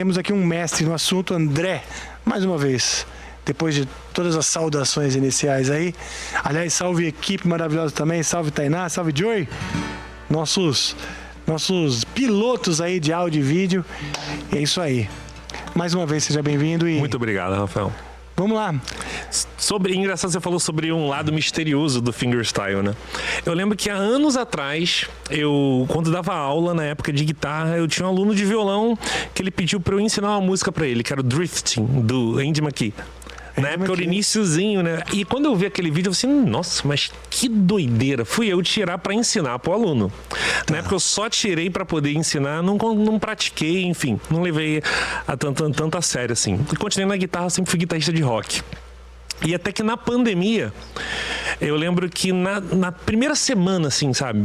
Temos aqui um mestre no assunto, André, mais uma vez, depois de todas as saudações iniciais aí. Aliás, salve equipe maravilhosa também, salve Tainá, salve Joey, nossos pilotos aí de áudio e vídeo. É isso aí. Mais uma vez, seja bem-vindo e... Muito obrigado, Rafael. Vamos lá. Engraçado, você falou sobre um lado misterioso do fingerstyle, né? Eu lembro que há anos atrás, quando dava aula na época de guitarra, eu tinha um aluno de violão que ele pediu pra eu ensinar uma música pra ele, que era o Drifting, do Andy McKee. Na época era o iniciozinho, né? E quando eu vi aquele vídeo, eu falei assim, nossa, mas que doideira. Fui eu tirar pra ensinar pro aluno. Na época eu só tirei pra poder ensinar, não pratiquei, enfim. Não levei tanto a sério, assim. E continuei na guitarra, sempre fui guitarrista de rock. E até que na pandemia, eu lembro que na primeira semana, assim, sabe?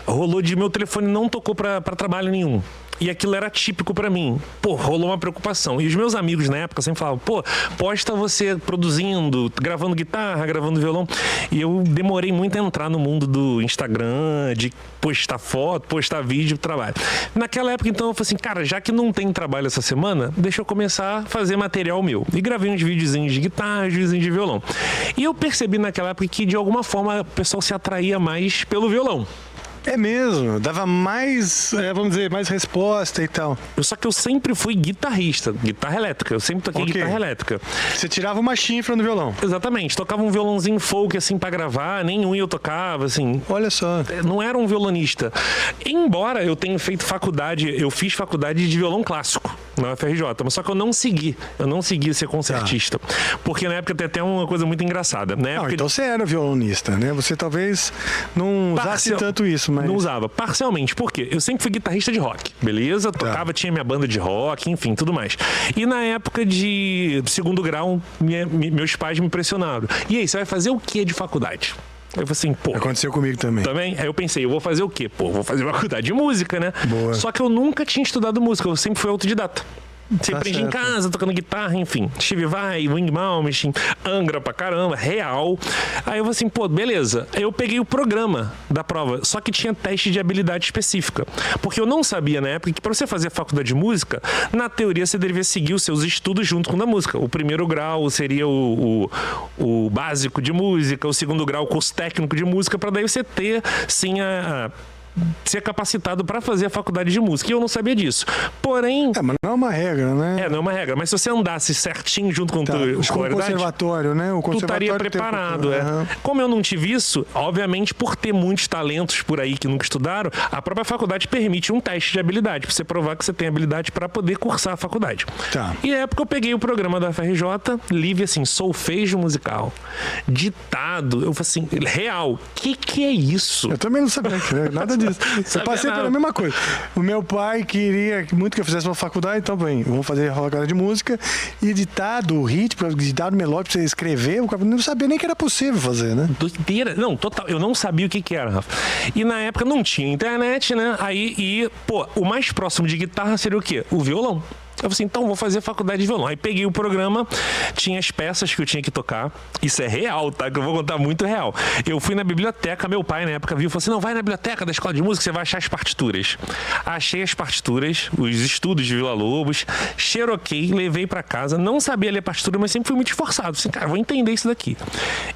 Rolou de meu telefone não tocou pra trabalho nenhum. E aquilo era típico pra mim. Pô, rolou uma preocupação. E os meus amigos na época sempre falavam, pô, posta você produzindo, gravando guitarra, gravando violão. E eu demorei muito a entrar no mundo do Instagram, de postar foto, postar vídeo, trabalho. Naquela época, então, eu falei assim, cara, já que não tem trabalho essa semana, deixa eu começar a fazer material meu. E gravei uns videozinhos de guitarra, uns videozinhos de violão. E eu percebi naquela época que, de alguma forma, o pessoal se atraía mais pelo violão. É mesmo, dava mais, vamos dizer, mais resposta e tal. Só que eu sempre fui guitarrista, guitarra elétrica. Eu sempre toquei guitarra elétrica. Você tirava uma chifra no violão? Exatamente. Tocava um violãozinho folk, assim, pra gravar. Nenhum eu tocava, assim. Olha só. Não era um violonista. Embora eu tenha feito faculdade, eu fiz faculdade de violão clássico na UFRJ, mas só que eu não segui ser concertista. Porque na época tem até uma coisa muito engraçada. Na época então você era violonista, né? Você talvez não usasse tanto isso, mas... Não usava, parcialmente. Por quê? Eu sempre fui guitarrista de rock, beleza? Tocava, tinha minha banda de rock, enfim, tudo mais. E na época de segundo grau, meus pais me pressionaram. E aí, você vai fazer o que de faculdade? Eu falei assim, pô... Aconteceu comigo também. Também? Aí eu pensei, eu vou fazer o quê? Pô, vou fazer faculdade de música, né? Boa. Só que eu nunca tinha estudado música, eu sempre fui autodidata. Você aprendi em casa, tocando guitarra, enfim. Steve Vai, Wing Malmsteen, Angra pra caramba, real. Aí eu falei assim, pô, beleza. Aí eu peguei o programa da prova, só que tinha teste de habilidade específica. Porque eu não sabia na época que pra você fazer a faculdade de música, na teoria você deveria seguir os seus estudos junto com o da música. O primeiro grau seria o básico de música, o segundo grau o curso técnico de música, pra daí você ter, sim, ser capacitado para fazer a faculdade de música. E eu não sabia disso. Porém... mas não é uma regra, né? Não é uma regra. Mas se você andasse certinho junto com tua escolaridade... O conservatório, né? O conservatório tu estaria preparado, Como eu não tive isso, obviamente, por ter muitos talentos por aí que nunca estudaram, a própria faculdade permite um teste de habilidade, para você provar que você tem habilidade para poder cursar a faculdade. E na época eu peguei o programa da FRJ, livre assim, solfejo musical, ditado, eu falei assim, real, que é isso? Eu também não sabia, nada disso. Eu passei pela mesma coisa. O meu pai queria muito que eu fizesse uma faculdade, então, bem, vamos fazer faculdade de música e ditado, ritmo, ditado melódico pra você escrever, eu não sabia nem que era possível fazer, né? Doideira. Não, total. Eu não sabia o que era, Rafa. E na época não tinha internet, né? O mais próximo de guitarra seria o quê? O violão. Eu falei assim, então vou fazer faculdade de violão. Aí peguei o programa, tinha as peças que eu tinha que tocar. Isso é real, tá? Que eu vou contar muito real. Eu fui na biblioteca, meu pai na época viu e falou assim, não, vai na biblioteca da escola de música, você vai achar as partituras. Achei as partituras, os estudos de Villa-Lobos, xeroquei, levei pra casa, não sabia ler partitura, mas sempre fui muito esforçado. Assim, cara, vou entender isso daqui.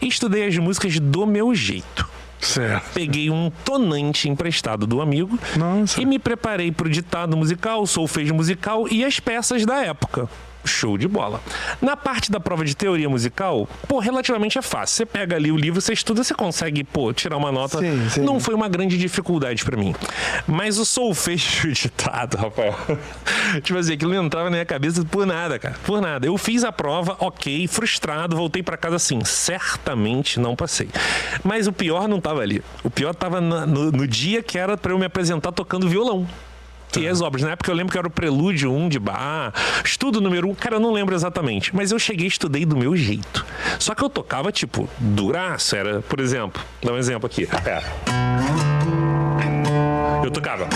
E estudei as músicas do meu jeito. Certo. Peguei um tonante emprestado do amigo. Nossa. E me preparei pro ditado musical, solfejo musical e as peças da época. Show de bola. Na parte da prova de teoria musical, relativamente é fácil. Você pega ali o livro, você estuda, você consegue, tirar uma nota. Sim. Não foi uma grande dificuldade pra mim. Mas o solfejo ditado, Rafael, tipo assim, aquilo não entrava na minha cabeça por nada, cara. Por nada. Eu fiz a prova, ok, frustrado, voltei pra casa assim, certamente não passei. Mas o pior não tava ali. O pior tava no dia que era pra eu me apresentar tocando violão. E as obras, na época eu lembro que era o Prelúdio 1 de Bach, estudo número 1, cara, eu não lembro exatamente, mas eu cheguei e estudei do meu jeito. Só que eu tocava, duraço, era, por exemplo, dá um exemplo aqui. Eu tocava.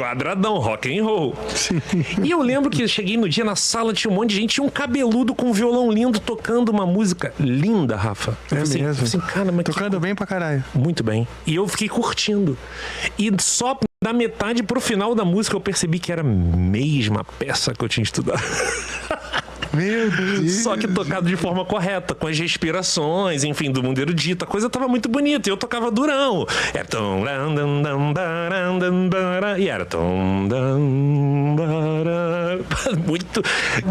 quadradão, rock and roll. Sim. E eu lembro que eu cheguei no dia, na sala tinha um monte de gente, tinha um cabeludo com um violão lindo tocando uma música linda, Rafa. Eu falei mesmo? assim, cara, mas Tocando bem pra caralho. muito bem. E eu fiquei curtindo. E só da metade pro final da música eu percebi que era a mesma peça que eu tinha estudado. Meu Deus. Só que tocado de forma correta, com as respirações, enfim, do mundo erudito. A coisa tava muito bonita. E eu tocava durão. Era tão... E era tão... Muito...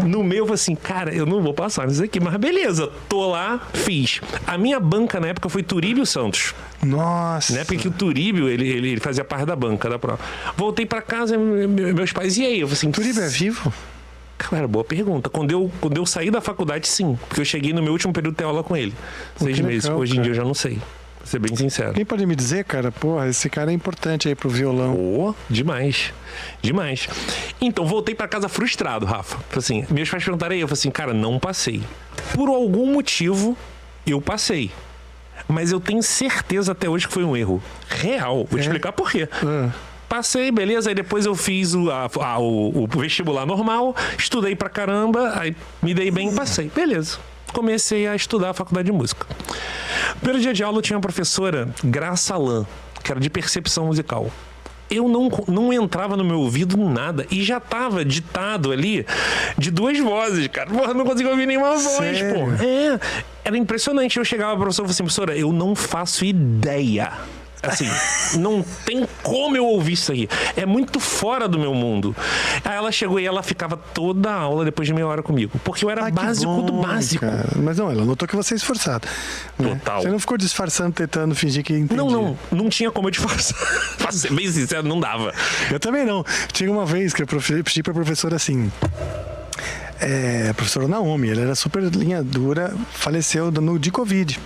No meu, eu falei assim, cara, eu não vou passar nisso aqui. Mas beleza, tô lá, fiz. A minha banca na época foi Turíbio Santos. Nossa. Na época que o Turíbio, ele fazia parte da banca da prova. Voltei pra casa, meus pais, e aí? Eu falei assim... Turíbio é vivo? Cara, boa pergunta. Quando eu saí da faculdade, sim. Porque eu cheguei no meu último período de ter aula com ele. 6 meses. legal, Hoje em cara. dia eu já não sei. Pra ser bem sincero. Quem pode me dizer, cara, porra, esse cara é importante aí pro violão. Oh, demais. Demais. Então, voltei pra casa frustrado, Rafa. Assim, meus pais perguntaram aí, eu falei assim, cara, não passei. Por algum motivo, eu passei. Mas eu tenho certeza até hoje que foi um erro. Real. Vou te explicar por quê. Passei, beleza, aí depois eu fiz o vestibular normal, estudei pra caramba, aí me dei bem e passei. Beleza. Comecei a estudar a faculdade de música. Primeiro dia de aula eu tinha uma professora, Graça Alain, que era de percepção musical. Eu não entrava no meu ouvido nada e já tava ditado ali de 2 vozes, cara. Porra, não conseguia ouvir nenhuma voz, Sério? pô. Era impressionante. Eu chegava pra professora e falava assim, professora, eu não faço ideia. Assim, não tem como eu ouvir isso aí. É muito fora do meu mundo. Aí ela chegou e ela ficava toda a aula depois de meia hora comigo. Porque eu era básico do básico. Cara. Mas não, ela notou que você é esforçado. Né? Total. Você não ficou disfarçando, tentando fingir que entendia. Não tinha como eu disfarçar. Pra ser bem sincero, não dava. Eu também não. Tinha uma vez que eu pedi pra professora assim... a professora Naomi, ela era super linha dura, faleceu de Covid.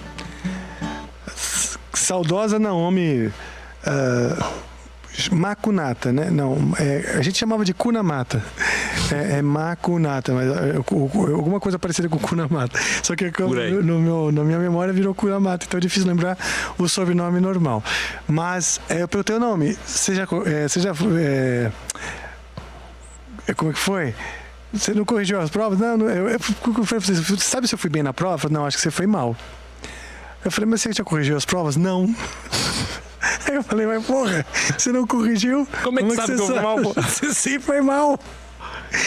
Saudosa Naomi Makunata, né? Não, a gente chamava de Kunamata. É Makunata, mas alguma coisa parecida com Kunamata. Só que na minha memória virou Kunamata, então é difícil lembrar o sobrenome normal. Mas eu perguntei o nome. Como é que foi? Você não corrigiu as provas? Não, você sabe se eu fui bem na prova? Não, acho que você foi mal. Eu falei, mas você já corrigiu as provas? Não. Aí eu falei, mas porra, você não corrigiu? Como é que sabe que eu fui mal, pô? Você sim foi mal.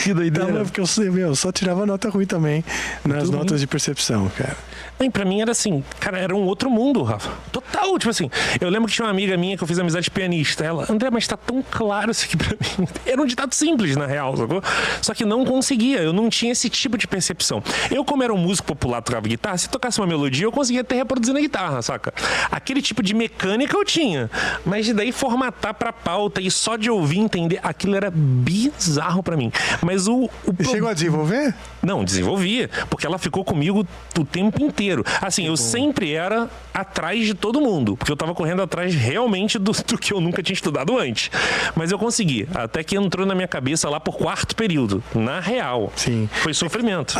Que doideira. Então, porque eu só tirava nota ruim também nas notas de percepção, cara. E pra mim era assim, cara, era um outro mundo, Rafa. Total, tipo assim. Eu lembro que tinha uma amiga minha que eu fiz amizade pianista. Ela, André, mas tá tão claro isso aqui pra mim. Era um ditado simples, na real, sacou? Só que não conseguia, eu não tinha esse tipo de percepção. Eu, como era um músico popular, tocava guitarra, se tocasse uma melodia, eu conseguia até reproduzir na guitarra, saca? Aquele tipo de mecânica eu tinha. Mas de daí formatar pra pauta e só de ouvir entender, aquilo era bizarro pra mim. Mas E chegou a desenvolver? Não, desenvolvia, porque ela ficou comigo o tempo inteiro. Assim, eu sempre era atrás de todo mundo, porque eu tava correndo atrás realmente do que eu nunca tinha estudado antes. Mas eu consegui, até que entrou na minha cabeça lá por 4º período, na real. Sim. Foi sofrimento.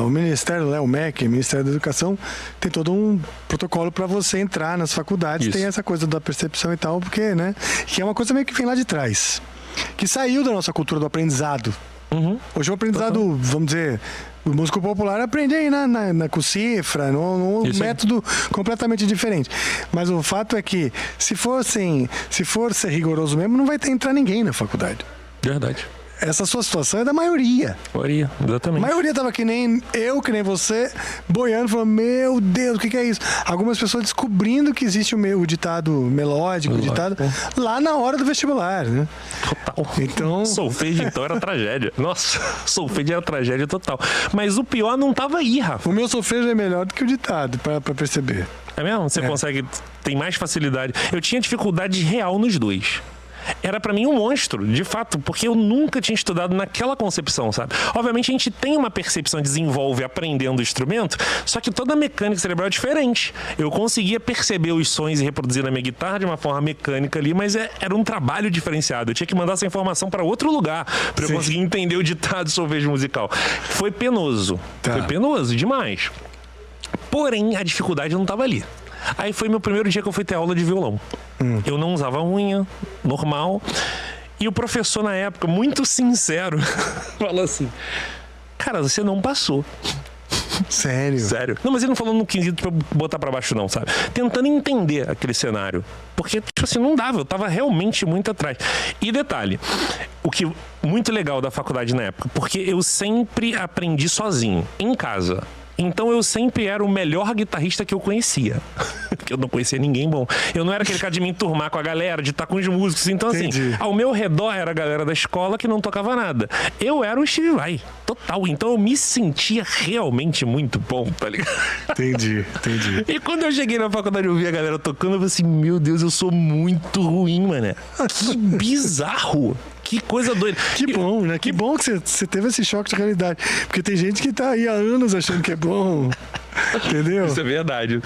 O Ministério, o MEC, o Ministério da Educação, tem todo um protocolo para você entrar nas faculdades. Isso. Tem essa coisa da percepção e tal, porque, né? Que é uma coisa meio que vem lá de trás. Que saiu da nossa cultura do aprendizado. Hoje o aprendizado, vamos dizer, o músico popular aprende aí com cifra, num método completamente diferente. Mas o fato é que, se for ser rigoroso mesmo, não vai entrar ninguém na faculdade. Verdade. Essa sua situação é da maioria. Maioria, exatamente. A maioria tava que nem eu, que nem você, boiando, falando, meu Deus, o que é isso? Algumas pessoas descobrindo que existe o ditado melódico, o ditado, lá na hora do vestibular, né? Total. Então... Solfedio, então, era tragédia. Nossa, solfedio era tragédia total. Mas o pior não tava aí, Rafa. O meu solfejo é melhor do que o ditado, pra perceber. É mesmo? Você consegue, tem mais facilidade. Eu tinha dificuldade real nos dois. Era pra mim um monstro, de fato, porque eu nunca tinha estudado naquela concepção, sabe? Obviamente a gente tem uma percepção, desenvolve aprendendo o instrumento, só que toda a mecânica cerebral é diferente. Eu conseguia perceber os sons e reproduzir na minha guitarra de uma forma mecânica ali, mas era um trabalho diferenciado. Eu tinha que mandar essa informação pra outro lugar pra eu conseguir entender o ditado solfejo musical. Foi penoso. Foi penoso demais. Porém, a dificuldade não estava ali. Aí foi meu primeiro dia que eu fui ter aula de violão. Eu não usava unha, normal. E o professor, na época, muito sincero, falou assim: cara, você não passou. Sério? Sério. Não, mas ele não falou no quesito pra eu botar pra baixo, não, sabe? Tentando entender aquele cenário. Porque, tipo assim, não dava. Eu tava realmente muito atrás. E detalhe, o que muito legal da faculdade na época, porque eu sempre aprendi sozinho, em casa. Então eu sempre era o melhor guitarrista que eu conhecia. Porque eu não conhecia ninguém bom. Eu não era aquele cara de me enturmar com a galera, de estar com os músicos. Então, Entendi. assim, ao meu redor era a galera da escola que não tocava nada. Eu era o Steve Vai, total. Então eu me sentia realmente muito bom, tá ligado? Entendi. E quando eu cheguei na faculdade e eu vi a galera tocando, eu falei assim, meu Deus, eu sou muito ruim, mané. Que bizarro. Que coisa doida. Que bom, né? Que bom que você teve esse choque de realidade. Porque tem gente que tá aí há anos achando que é bom. Entendeu? Isso é verdade.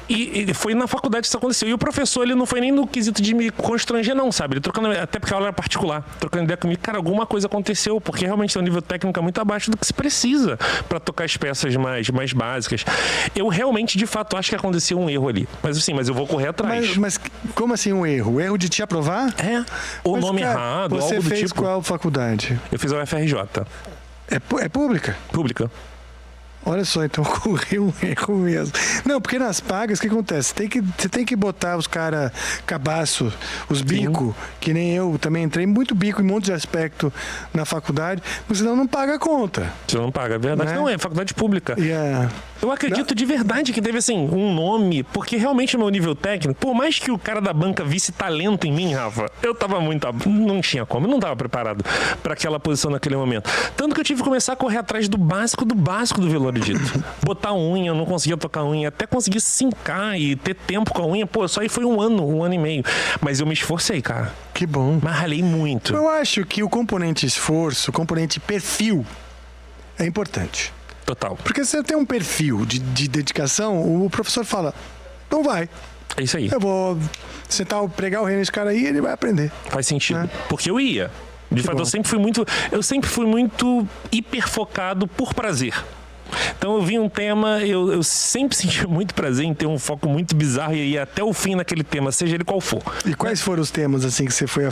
E foi na faculdade que isso aconteceu. E o professor, ele não foi nem no quesito de me constranger, não, sabe? Ele trocando, até porque a aula era particular, trocando ideia comigo, cara, alguma coisa aconteceu, porque realmente tem um nível técnico muito abaixo do que se precisa para tocar as peças mais básicas. Eu realmente, de fato, acho que aconteceu um erro ali. Mas eu vou correr atrás. Mas como assim um erro? O erro de te aprovar? É. Ou Mas, nome cara, errado, você algo do fez tipo. qual faculdade? Eu fiz a UFRJ. É pública? Pública. Olha só, então ocorreu um erro mesmo. Não, porque nas pagas, o que acontece? Você tem que botar os caras cabaço, os bico, que nem eu também entrei muito bico em um monte de aspecto na faculdade, porque senão não paga a conta. Você não paga, é verdade. Né? Não, é faculdade pública. E Eu acredito de verdade que teve, assim, um nome, porque realmente o meu nível técnico, por mais que o cara da banca visse talento em mim, Rafa, eu tava não tinha como, eu não tava preparado para aquela posição naquele momento. Tanto que eu tive que começar a correr atrás do básico do violão erudito. Botar unha, eu não conseguia tocar unha, até conseguir sincar e ter tempo com a unha, pô, só aí foi um ano e meio. Mas eu me esforcei, cara. que bom. Mas ralei muito. Eu acho que o componente esforço, o componente perfil é importante. Total. Porque se você tem um perfil de dedicação, o professor fala, não vai. É isso aí. Eu vou sentar, pregar o rei nesse cara aí e ele vai aprender. Faz sentido. Né? Porque eu ia. De fato, bom. eu sempre fui muito hiperfocado por prazer. Então eu vi um tema, eu sempre senti muito prazer em ter um foco muito bizarro e ir até o fim naquele tema, seja ele qual for. E quais foram os temas assim que você foi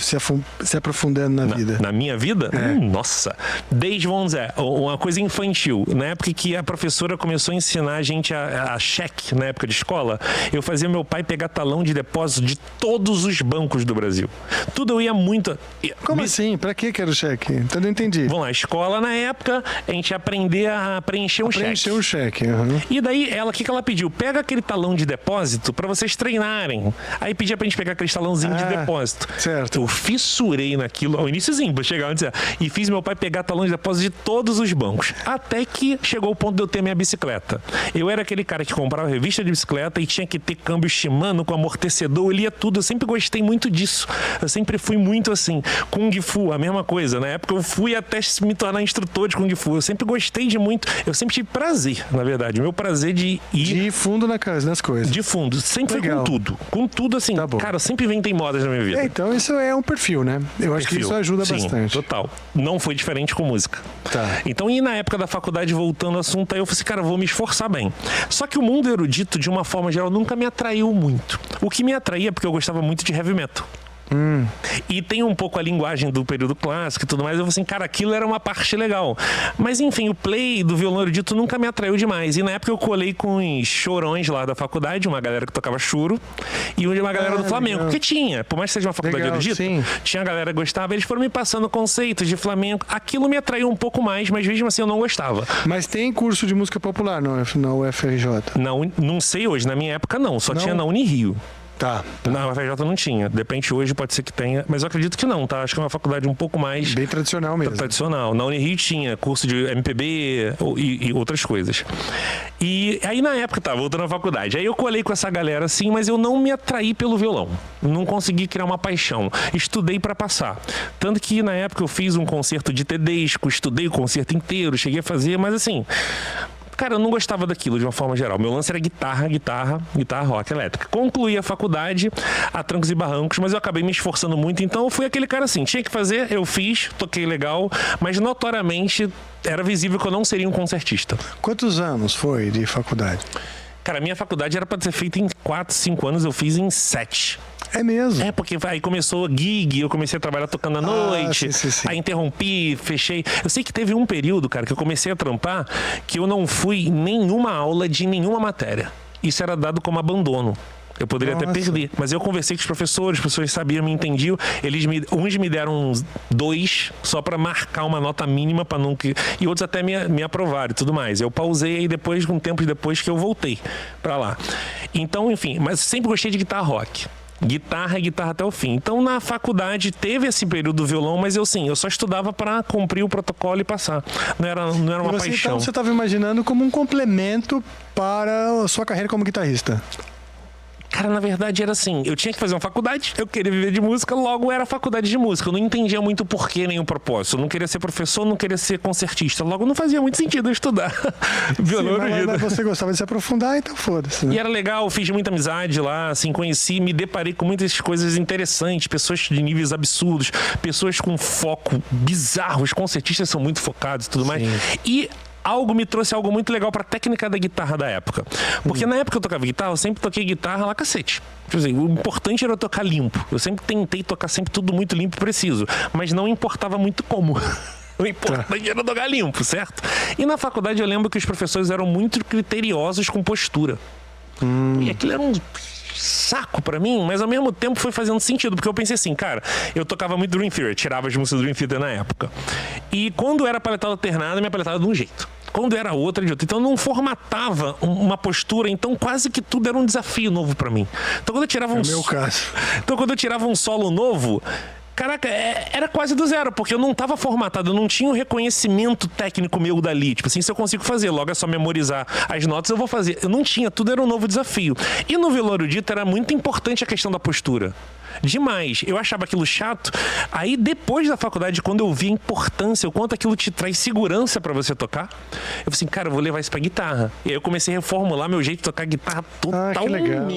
se aprofundando na vida? Na minha vida? Nossa. Desde, vamos dizer, uma coisa infantil. Na época que a professora começou a ensinar a gente a cheque, na época de escola, eu fazia meu pai pegar talão de depósito de todos os bancos do Brasil. Tudo eu ia muito... Como assim? Pra que era o cheque? Então não entendi. Vamos lá, escola na época, a gente ia aprender a preencher um cheque. Preencher o cheque. Uhum. E daí, o que ela pediu? Pega aquele talão de depósito pra vocês treinarem. Aí pedia pra gente pegar aquele talãozinho de depósito. Certo. Eu fissurei naquilo, ao iniciozinho, pra chegar onde e fiz meu pai pegar talão de depósito de todos os bancos. Até que chegou o ponto de eu ter minha bicicleta. Eu era aquele cara que comprava revista de bicicleta e tinha que ter câmbio Shimano com amortecedor, eu lia tudo. Eu sempre gostei muito disso. Eu sempre fui muito assim. Kung Fu, a mesma coisa. Na época eu fui até me tornar instrutor de Kung Fu. Eu sempre gostei de muito. Eu sempre tive prazer, na verdade. O meu prazer de ir... De ir fundo nas coisas. De fundo. Sempre Legal. foi com tudo. Com tudo, assim. Tá bom. Cara, eu sempre inventei modas na minha vida. Então isso é um perfil, né? Eu acho que isso ajuda Sim, bastante. Total. Não foi diferente com música. Tá. Então, e na época da faculdade, voltando ao assunto, aí eu falei assim, cara, eu vou me esforçar bem. Só que o mundo erudito, de uma forma geral, nunca me atraiu muito. O que me atraía, porque eu gostava muito de heavy metal. E tem um pouco a linguagem do período clássico e tudo mais. Eu falei assim, cara, aquilo era uma parte legal. Mas enfim, o play do violão erudito nunca me atraiu demais. E na época eu colei com os chorões lá da faculdade, uma galera que tocava choro, e uma galera do Flamengo. Legal. Porque tinha, por mais que seja uma faculdade Legal, erudita, sim. tinha a galera que gostava, eles foram me passando conceitos de Flamengo. Aquilo me atraiu um pouco mais, mas mesmo assim eu não gostava. Mas tem curso de música popular na UFRJ? Não sei hoje, na minha época não, só Não? tinha na Unirio. Tá. Na UFRJ não tinha. De repente hoje pode ser que tenha, mas eu acredito que não, tá? Acho que é uma faculdade um pouco mais Bem tradicional mesmo. tradicional. Na Unirio tinha curso de MPB e outras coisas. E aí na época, voltando à faculdade, aí eu colei com essa galera assim, mas eu não me atraí pelo violão. Não consegui criar uma paixão. Estudei pra passar. Tanto que na época eu fiz um concerto de Tedesco, estudei o concerto inteiro, cheguei a fazer, mas assim... Cara, eu não gostava daquilo de uma forma geral. Meu lance era guitarra rock elétrica. Concluí a faculdade a trancos e barrancos, mas eu acabei me esforçando muito. Então eu fui aquele cara assim, tinha que fazer, eu fiz, toquei legal, mas notoriamente era visível que eu não seria um concertista. Quantos anos foi de faculdade? Cara, a minha faculdade era para ser feita em 4, 5 anos, eu fiz em 7. É mesmo? É, porque aí começou a gig, eu comecei a trabalhar tocando à noite, sim. aí interrompi, fechei. Eu sei que teve um período, cara, que eu comecei a trampar que eu não fui em nenhuma aula de nenhuma matéria. Isso era dado como abandono. Eu poderia até perder. Mas eu conversei com os professores sabiam, me entendiam. Uns me deram 2 só para marcar uma nota mínima para não... E outros até me aprovaram e tudo mais. Eu pausei e depois, um tempo depois que eu voltei para lá. Então, enfim, mas sempre gostei de guitarra rock. Guitarra até o fim. Então, na faculdade, teve esse período do violão, mas eu só estudava para cumprir o protocolo e passar. Não era uma paixão. Então, você estava imaginando como um complemento para a sua carreira como guitarrista? Cara, na verdade era assim, eu tinha que fazer uma faculdade, eu queria viver de música, logo era faculdade de música. Eu não entendia muito o porquê nem o propósito. Eu não queria ser professor, não queria ser concertista. Logo não fazia muito sentido eu estudar violão. Mas você gostava de se aprofundar, então foda-se. Né? E era legal, fiz muita amizade lá, assim, conheci, me deparei com muitas coisas interessantes, pessoas de níveis absurdos, pessoas com foco bizarro, os concertistas são muito focados e tudo mais. E me trouxe algo muito legal pra técnica da guitarra da época. Porque na época que eu tocava guitarra, eu sempre toquei guitarra lá cacete. Tipo assim, o importante era eu tocar limpo. Eu sempre tentei tocar sempre tudo muito limpo e preciso. Mas não importava muito como. O importante era tocar limpo, certo? E na faculdade eu lembro que os professores eram muito criteriosos com postura. E aquilo era um saco pra mim, mas ao mesmo tempo foi fazendo sentido, porque eu pensei assim, cara, eu tocava muito Dream Theater, tirava as músicas do Dream Theater na época. E quando era paletada alternada, minha paletada de um jeito. Quando era outra, de outro. Então eu não formatava uma postura, então quase que tudo era um desafio novo pra mim. Então quando eu tirava meu caso. Então quando eu tirava um solo novo, caraca, era quase do zero, porque eu não estava formatado, eu não tinha o reconhecimento técnico meu dali. Tipo assim, se eu consigo fazer, logo é só memorizar as notas, eu vou fazer. Eu não tinha, tudo era um novo desafio. E no violão erudito era muito importante a questão da postura. Demais. Eu achava aquilo chato. Aí depois da faculdade, quando eu vi a importância, o quanto aquilo te traz segurança pra você tocar, eu falei assim, cara, eu vou levar isso pra guitarra. E aí eu comecei a reformular meu jeito de tocar guitarra totalmente. Que legal.